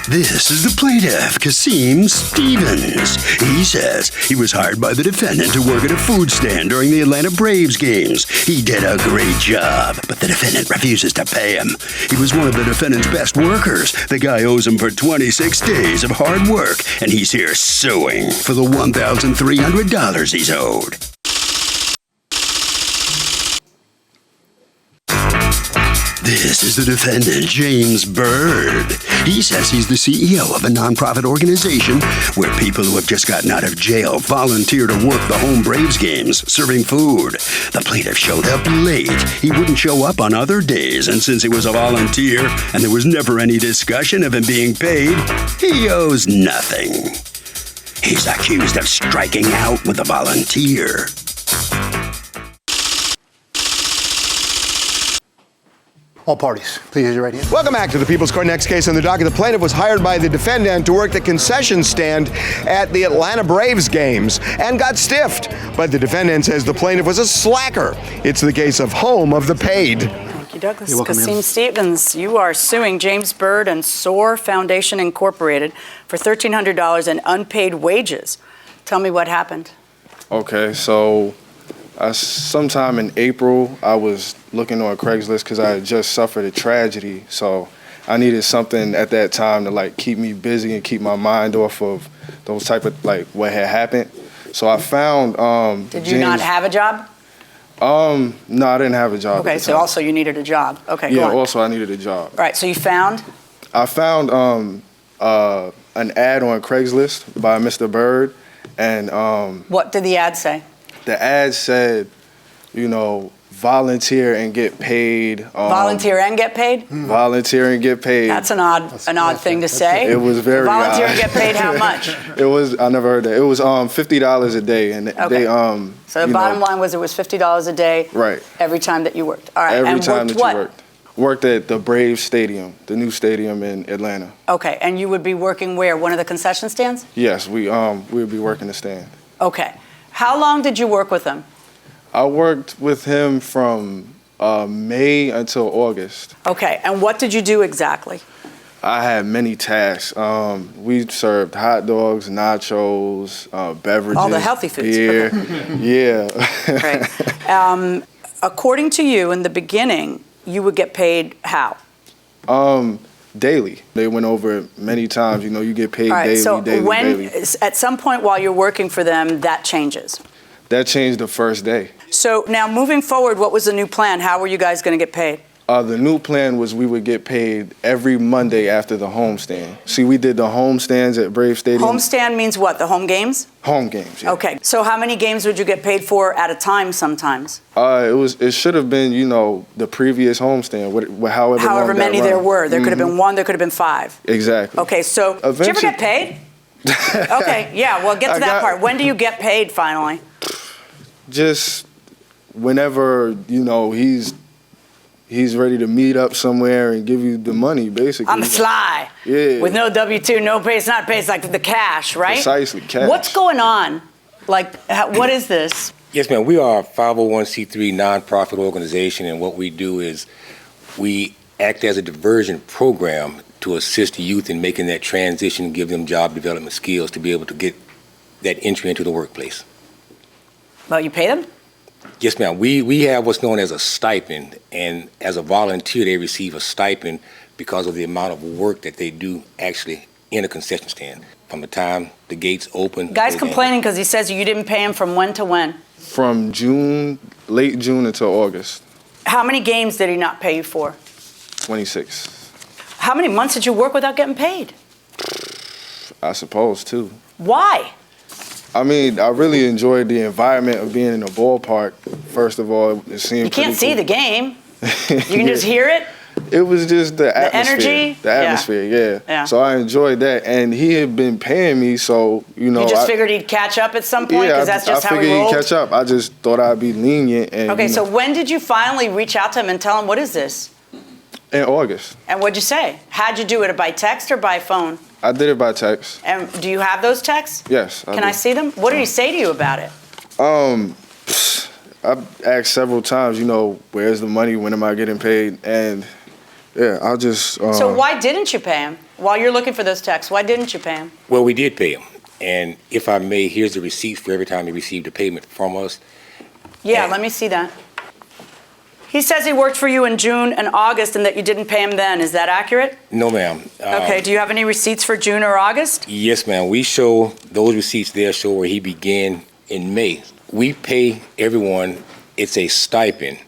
This is the plaintiff, Kasim Stevens. He says he was hired by the defendant to work at a food stand during the Atlanta Braves games. He did a great job, but the defendant refuses to pay him. He was one of the defendant's best workers. The guy owes him for 26 days of hard work, and he's here suing for the $1,300 he's owed. This is the defendant, James Bird. He says he's the CEO of a nonprofit organization where people who have just gotten out of jail volunteer to work the home Braves games, serving food. The plaintiff showed up late. He wouldn't show up on other days, and since he was a volunteer and there was never any discussion of him being paid, he owes nothing. He's accused of striking out with a volunteer. All parties, please raise your right hand. Welcome back to the People's Court. Next case on the docket. The plaintiff was hired by the defendant to work the concession stand at the Atlanta Braves games and got stiffed. But the defendant says the plaintiff was a slacker. It's the case of home of the paid. Thank you, Douglas. Kasim Stevens, you are suing James Bird and SOAR Foundation Incorporated for $1,300 in unpaid wages. Tell me what happened. Okay, so sometime in April, I was looking on Craigslist because I had just suffered a tragedy. So I needed something at that time to like keep me busy and keep my mind off of those type of like what had happened. So I found Did you not have a job? No, I didn't have a job. Okay, so also you needed a job. Okay, yeah, go on. also I needed a job. All right, so you found? I found an ad on Craigslist by Mr. Bird, and What did the ad say? the ad said, you know, volunteer and get paid. Volunteer and get paid? Volunteer and get paid. That's an odd thing to say. It was very Volunteer odd. and get paid how much? It was, I never heard that. It was $50 a day, and Okay. they So the bottom line was it was $50 a day. Right. Every time that you worked. All right. Every and time that what? you worked at the Braves Stadium, the new stadium in Atlanta. Okay, and you would be working where? One of the concession stands? Yes, we would be working the stand. Okay. How long did you work with them? I worked with him from May until August. Okay, and what did you do exactly? I had many tasks. We served hot dogs, nachos, beverages. All the healthy foods. Beer. Yeah. Right. According to you, in the beginning, you would get paid how? Daily. They went over it many times. You know, you get paid All right, daily, so daily. at some point while you're working for them, that changes. That changed the first day. So now moving forward, what was the new plan? How were you guys going to get paid? The new plan was we would get paid every Monday after the homestand. See, we did the homestands at Brave Stadium. Homestand means what? The home games? Home games, yeah. Okay. So how many games would you get paid for at a time sometimes? It should have been, you know, the previous homestand, however long many that there run. were. There could have been one, there could have been five. Exactly. Okay, so did you ever get paid? Okay, yeah, well, get to that part. When do you get paid finally? Just whenever, you know, he's ready to meet up somewhere and give you the money, basically. On the sly. Yeah. With no W-2, no pay. It's not pay. It's like the cash, right? Precisely, cash. What's going on? Like, what is this? Yes, ma'am. We are a 501c3 nonprofit organization, and what we do is we act as a diversion program to assist youth in making that transition, give them job development skills to be able to get that entry into the workplace. Well, you pay them? Yes, ma'am. We have what's known as a stipend, and as a volunteer, they receive a stipend because of the amount of work that they do actually in a concession stand. From the time the gates open. Guy's complaining because he says you didn't pay him from when to when? From late June until August. How many games did he not pay you for? 26. How many months did you work without getting paid? I suppose, too. Why? I mean, I really enjoyed the environment of being in a ballpark. First of all, it seemed You can't see cool. the game. You can just hear it. It was just the atmosphere. Energy? The atmosphere, Yeah. So I enjoyed that. And he had been paying me, so, you know. You just figured he'd catch up at some point because that's just how he rolled? I figured he'd catch up. I just thought I'd be lenient. And, Okay, so when did you finally reach out to him and tell him, what is this? In August. And what'd you say? How'd you do it, by text or by phone? I did it by text. And do you have those texts? Yes, Can I see them? What did he say to you about it? I've asked several times, you know, where's the money? When am I getting paid? And yeah, I'll just. So why didn't you pay him? while you're looking for those texts, why didn't you pay him? Well, we did pay him. And if I may, here's the receipts for every time he received a payment from us. Yeah, And- let me see that. He says he worked for you in June and August and that you didn't pay him then. Is that accurate? No, ma'am. Okay, do you have any receipts for June or August? Yes, ma'am. We show, those receipts there show where he began in May. We pay everyone, it's a stipend.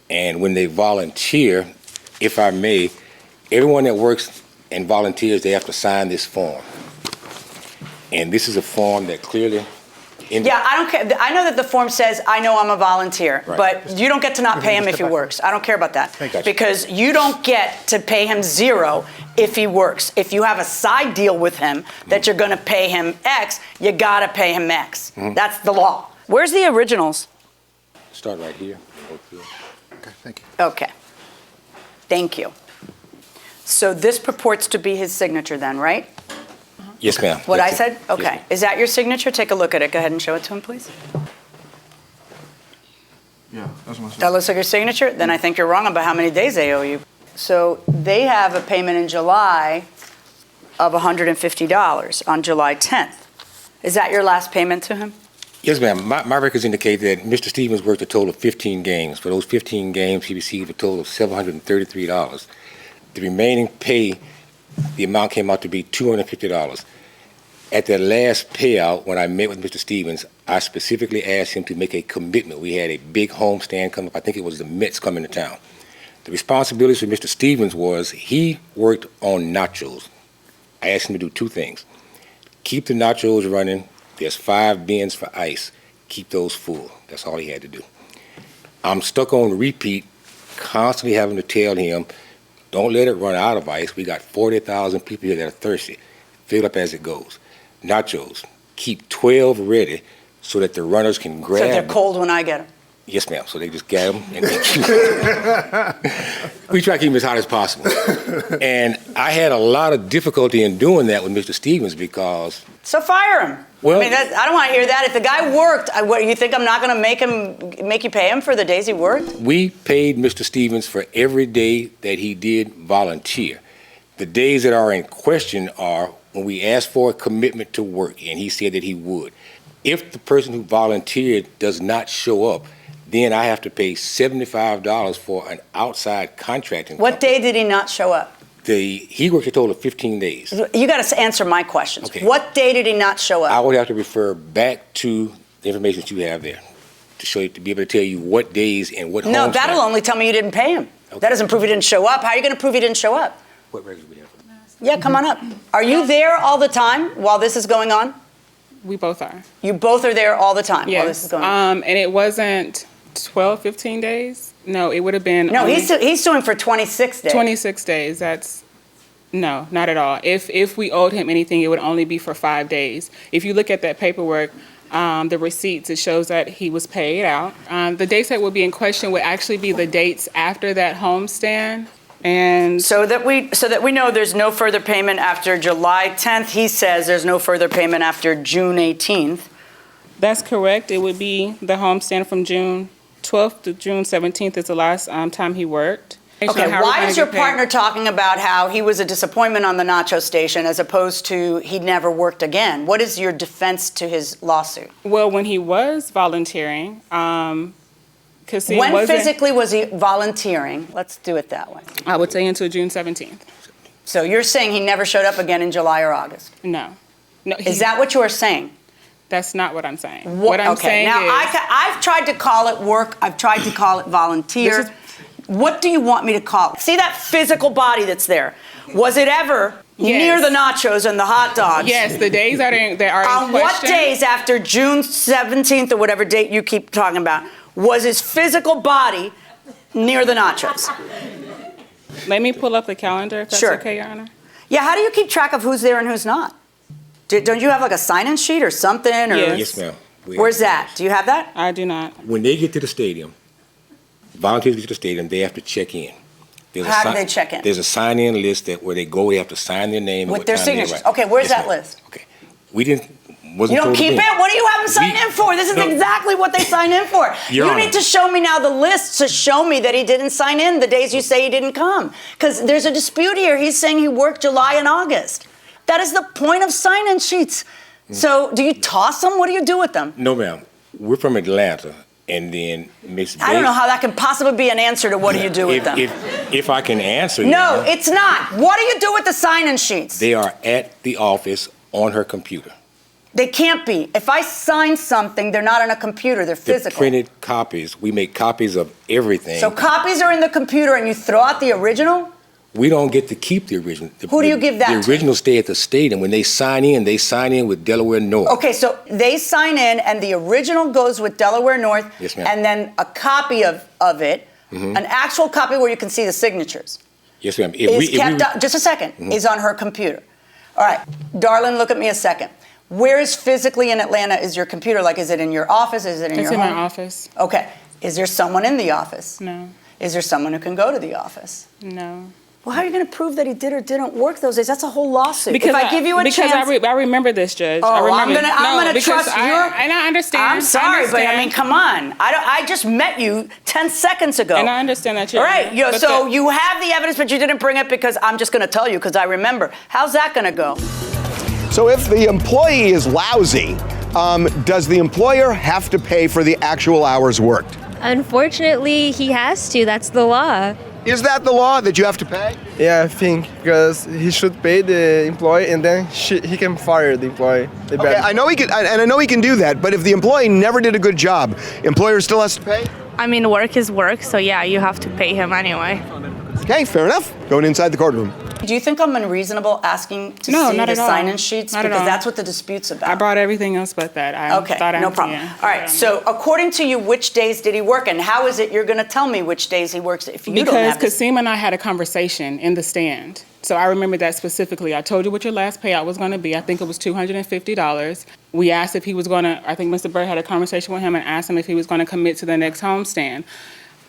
And when they volunteer, if I may, everyone that works and volunteers, they have to sign this form. And this is a form that clearly... Yeah, I don't care. I know that the form says, I know I'm a volunteer, Right. but you don't get to not pay him if he works. I don't care about that. Thank you. Because you don't get to pay him zero if he works. If you have a side deal with him that you're going to pay him X, you got to pay him X. That's the law. Where's the originals? Start right here. Go through. Okay, thank you. Okay. Thank you. So this purports to be his signature then, right? Yes, ma'am. What I Yes, said? ma'am. Okay. Yes, ma'am. Is that your signature? Take a look at it. Go ahead and show it to him, please. Yeah, that's my That looks like your signature? Then I think you're wrong about how many days they owe you. So they have a payment in July of $150 on July 10th. Is that your last payment to him? Yes, ma'am. My records indicate that Mr. Stevens worked a total of 15 games. For those 15 games, he received a total of $733. The remaining pay, the amount came out to be $250. At the last payout, when I met with Mr. Stevens, I specifically asked him to make a commitment. We had a big homestand come up. I think it was the Mets coming to town. The responsibility for Mr. Stevens was he worked on nachos. I asked him to do two things. Keep the nachos running. There's 5 bins for ice. Keep those full. That's all he had to do. I'm stuck on repeat, constantly having to tell him, don't let it run out of ice. We got 40,000 people here that are thirsty. Fill it up as it goes. Nachos, keep 12 ready so that the runners can grab So they're them. cold when I get them. Yes, ma'am. So they just get them. And we try to keep them as hot as possible. And I had a lot of difficulty in doing that with Mr. Stevens because... So fire him. Well- I mean, I don't want to hear that. If the guy worked, what, you think I'm not going to make you pay him for the days he worked? We paid Mr. Stevens for every day that he did volunteer. The days that are in question are when we asked for a commitment to work, and he said that he would. If the person who volunteered does not show up, then I have to pay $75 for an outside contracting What company. day did he not show up? He worked a total of 15 days. You got to answer my questions. Okay. What day did he not show up? I would have to refer back to the information that you have there to show you, to be able to tell you what days and what No, homes. that'll only tell me you didn't pay him. Okay. That doesn't prove he didn't show up. How are you going to prove he didn't show up? What records do we have? Yeah, come on up. Are you there all the time while this is going on? We both are. You both are there all the time while this is Yes. going on? And it wasn't 12, 15 days. No, it would have been No, only he's suing for 26 days. 26 days. No, not at all. If we owed him anything, it would only be for 5 days. If you look at that paperwork, the receipts, it shows that he was paid out. The dates that would be in question would actually be the dates after that homestand. And So that we know there's no further payment after July 10th. He says there's no further payment after June 18th. that's correct. It would be the homestand from June 12th to June 17th is the last time he worked. Okay, How we're why gonna is your get paid. partner talking about how he was a disappointment on the nacho station as opposed to he never worked again? What is your defense to his lawsuit? Well, when he was volunteering, because he When wasn't, physically was he volunteering? Let's do it that way. I would say until June 17th. So you're saying he never showed up again in July or August? No. Is that what you are saying? That's not what I'm saying. What I'm okay, saying now is, I've tried to call it work. I've tried to call it volunteer. This is- What do you want me to call it? See that physical body that's there? Was it ever Yes. near the nachos and the hot dogs? yes, the days that are in On what question. days after June 17th or whatever date you keep talking about was his physical body near the nachos? Let me pull up the calendar if that's Sure. okay, Your Honor. Yeah, how do you keep track of who's there and who's not? Don't you have like a sign-in sheet or something? Or Yes. Yes, ma'am. Where's that? Do you have that? I do not. When they get to the stadium, volunteers get to the stadium, they have to check in. There's a How do they check in? There's a sign-in list where they go, they have to sign their name. and With what their time they signatures. arrive. Okay, where's Yes, that ma'am. list? Okay. We didn't, Wasn't You don't told keep again. it? What do you have them sign in for? This is No. exactly what they sign in for. Your You Honor. need to show me now the list to show me that he didn't sign in the days you say he didn't come. Because there's a dispute here. He's saying he worked July and August. That is the point of sign-in sheets. So do you toss them? What do you do with them? No, ma'am. We're from Atlanta, and then Miss. I don't know how that can possibly be an answer to what do you do with them. If I can answer you. No, it's not. What do you do with the sign-in sheets? They are at the office on her computer. They can't be. If I sign something, they're not on a computer. They're The physical. printed copies. We make copies of everything. So copies are in the computer and you throw out the original? We don't get to keep the original. Who do you give that The to? original stay at the state, and when they sign in with Delaware North. Okay, so they sign in and the original goes with Delaware North. Yes, ma'am. And then a copy of it, an actual copy where you can see the signatures, Yes, ma'am. just a second, is on her computer. All right, darling, look at me a second. Where is physically in Atlanta is your computer? Like, is it in your office? Is it in It's your in home? my office. Okay. Is there someone in the office? No, Is there someone who can go to the office? no. Well, how are you going to prove that he did or didn't work those days? That's a whole lawsuit. Because if I give you a because chance, I remember this, Judge. Oh, I remember. I'm gonna because trust I, your. And I understand. I'm sorry, but I understand. mean, come on. I just met you 10 seconds ago. And I understand that you're. All right, but so you have the evidence, but you didn't bring it because I'm just going to tell you because I remember. How's that going to go? So if the employee is lousy, does the employer have to pay for the actual hours worked? Unfortunately, he has to. That's the law. Is that the law that you have to pay? Yeah, I think because he should pay the employee and then he can fire the employee. Okay, I know he can, and I know he can do that. But if the employee never did a good job, employer still has to pay. I mean, work is work, so yeah, you have to pay him anyway. Okay, fair enough. Going inside the courtroom. Do you think I'm unreasonable asking to No, see not the at all. sign-in sheets? Not at because all. that's what the dispute's about. I brought everything else but that. I Okay, thought no problem. Yeah, All right, so according to you, which days did he work, and how is it you're going to tell me which days he works if you don't Because have this? Kasim and I had a conversation in the stand. So I remember that specifically. I told you what your last payout was going to be. I think it was $250. We asked if he was going to, I think Mr. Bird had a conversation with him and asked him if he was going to commit to the next homestand.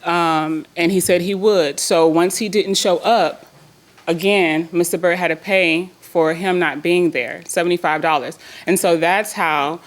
And he said he would. So once he didn't show up, again, Mr. Bird had to pay for him not being there, $75. And so that's how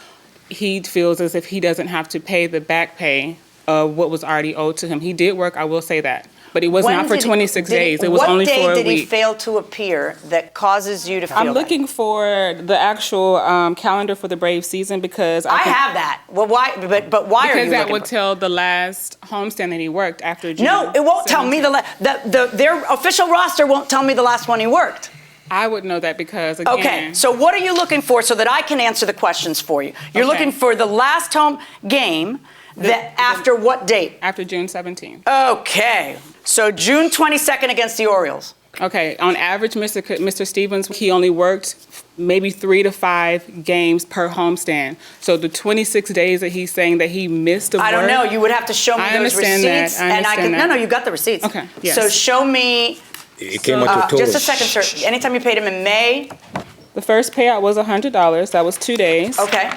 he feels as if he doesn't have to pay the back pay of what was already owed to him. He did work, I will say that. But it was When not for did he- 26 did he- days. It was only for a What day week. did he fail to appear that causes you to feel I'm that? looking for the actual calendar for the Brave season because I have that. Well, why? But why are because you that looking would for? tell the last homestand that he worked after June. No, it won't tell me 17th. their official roster won't tell me the last one he worked. I would know that because again. Okay, so what are you looking for so that I can answer the questions for you? You're Okay. looking for the last home game that after what date? After June 17th. Okay, so June 22nd against the Orioles. Okay, on average, Mr. Stevens, he only worked maybe 3 to 5 games per homestand. So the 26 days that he's saying that he missed of I don't work, know. You would have to show me I those understand that. receipts, I and I understand can. that. No, you got the receipts. Okay, yes. So show me. It came out to a total. Just a second, sir. Anytime you paid him in May. The first payout was $100. That was 2 days. Okay.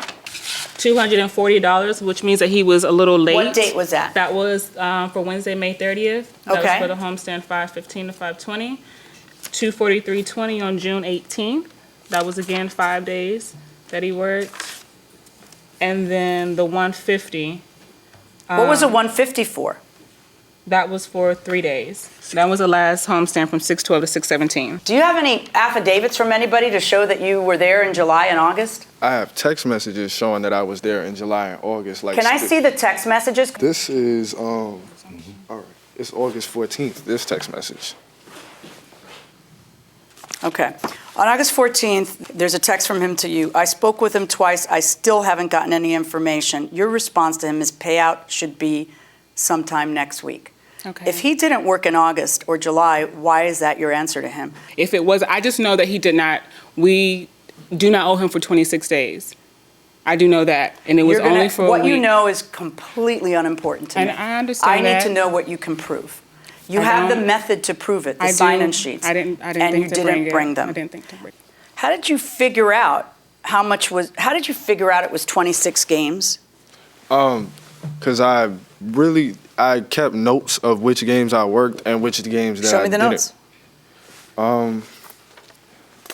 $240, which means that he was a little late. What date was that? That was for Wednesday, May 30th. That Okay. was for the homestand 5/15 to 5/20. $243.20 on June 18th. That was again 5 days that he worked. And then the $150. What was the 150 for? That was for 3 days. That was the last homestand from 6/12 to 6/17. Do you have any affidavits from anybody to show that you were there in July and August? I have text messages showing that I was there in July and August. Like, Can I see the text messages? This is all right. It's August 14th. This text message. Okay. On August 14th, there's a text from him to you. I spoke with him twice. I still haven't gotten any information. Your response to him is payout should be sometime next week. Okay. If he didn't work in August or July, why is that your answer to him? If it was, I just know that he did not, we do not owe him for 26 days. I do know that. And it was You're gonna- only for a what week. you know is completely unimportant to And me. I understand I need that. to know what you can prove. You I have the don't- method to prove it, the I do. sign-in sheets. I didn't and think you to didn't bring it. them. I didn't think to bring. How did you figure out how did you figure out it was 26 games? Because I kept notes of which games I worked and which games that Show I me the didn't. notes.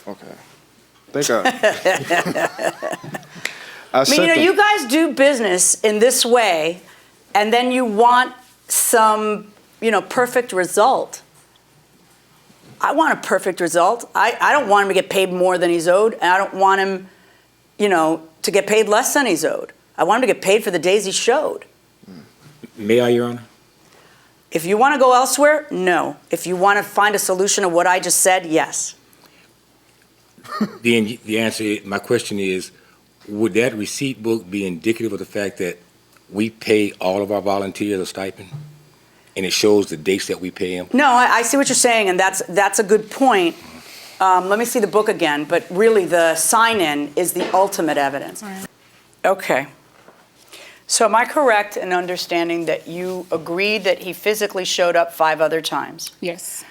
Okay. I mean, you guys do business in this way, and then you want some, perfect result. I want a perfect result. I don't want him to get paid more than he's owed, and I don't want him, to get paid less than he's owed. I want him to get paid for the days he showed. May I, Your Honor? If you want to go elsewhere, no. If you want to find a solution to what I just said, yes. The answer, my question is, would that receipt book be indicative of the fact that we pay all of our volunteers a stipend? And it shows the dates that we pay them? No, I see what you're saying, and that's a good point. Let me see the book again, but really the sign-in is the ultimate evidence. Right. Okay. So am I correct in understanding that you agreed that he physically showed up 5 other times? Yes.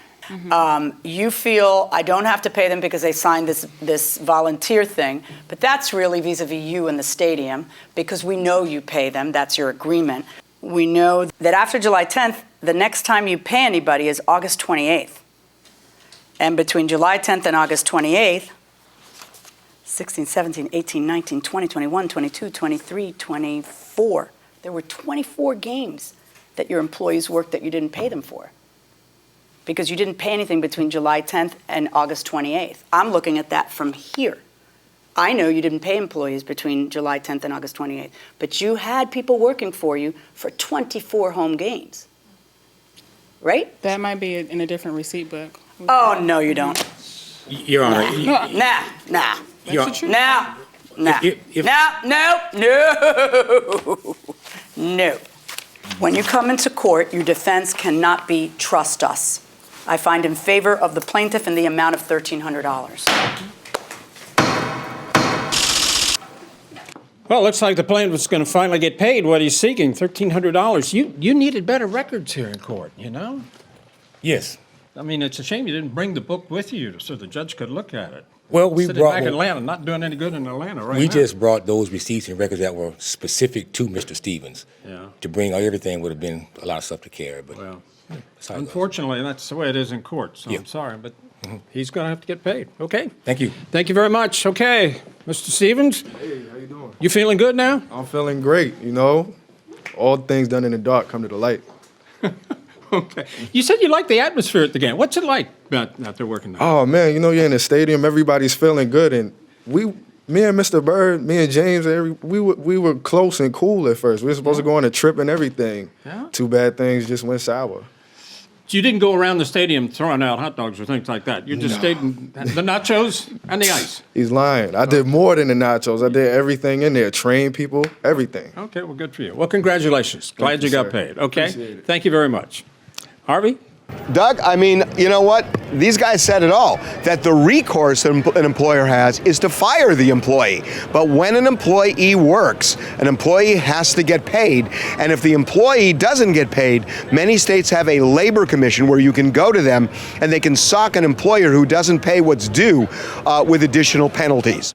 You feel I don't have to pay them because they signed this volunteer thing, but that's really vis-a-vis you and the stadium because we know you pay them. That's your agreement. We know that after July 10th, the next time you pay anybody is August 28th. And between July 10th and August 28th, 16, 17, 18, 19, 20, 21, 22, 23, 24. There were 24 games that your employees worked that you didn't pay them for because you didn't pay anything between July 10th and August 28th. I'm looking at that from here. I know you didn't pay employees between July 10th and August 28th, but you had people working for you for 24 home games, right? That might be in a different receipt book. Oh, no, you don't. Your Honor. Nah. Your, No. When you come into court, your defense cannot be trust us. I find in favor of the plaintiff in the amount of $1,300. Well, it looks like the plaintiff's going to finally get paid what he's seeking, $1,300. You needed better records here in court, Yes. I mean, it's a shame you didn't bring the book with you so the judge could look at it. Well, we Sitting brought back in Atlanta, not doing any good in Atlanta right now. We just brought those receipts and records that were specific to Mr. Stevens. Yeah. To bring everything would have been a lot of stuff to carry, but Well, that's how it goes. Unfortunately, that's the way it is in court, so Yeah. I'm sorry, but he's going to have to get paid. Okay? Thank you. Thank you very much. Okay, Mr. Stevens, Hey, how you doing? you feeling good now? I'm feeling great, All things done in the dark come to the light. Okay. You said you liked the atmosphere at the game. What's it like out there working now? Oh, man, you're in the stadium, everybody's feeling good. And me and Mr. Bird, me and James, we were close and cool at first. We were supposed to go on a trip and everything. Yeah? Too bad things just went sour. So you didn't go around the stadium throwing out hot dogs or things like that. You just stayed in the nachos and the ice. He's lying. I did more than the nachos. I did everything in there, train people, everything. Okay, well, good for you. Well, congratulations. Glad you got sir. paid. Okay? Appreciate it. Thank you very much. Harvey? Doug, I mean, you know what? These guys said it all, that the recourse an employer has is to fire the employee. But when an employee works, an employee has to get paid. And if the employee doesn't get paid, many states have a labor commission where you can go to them and they can sock an employer who doesn't pay what's due with additional penalties.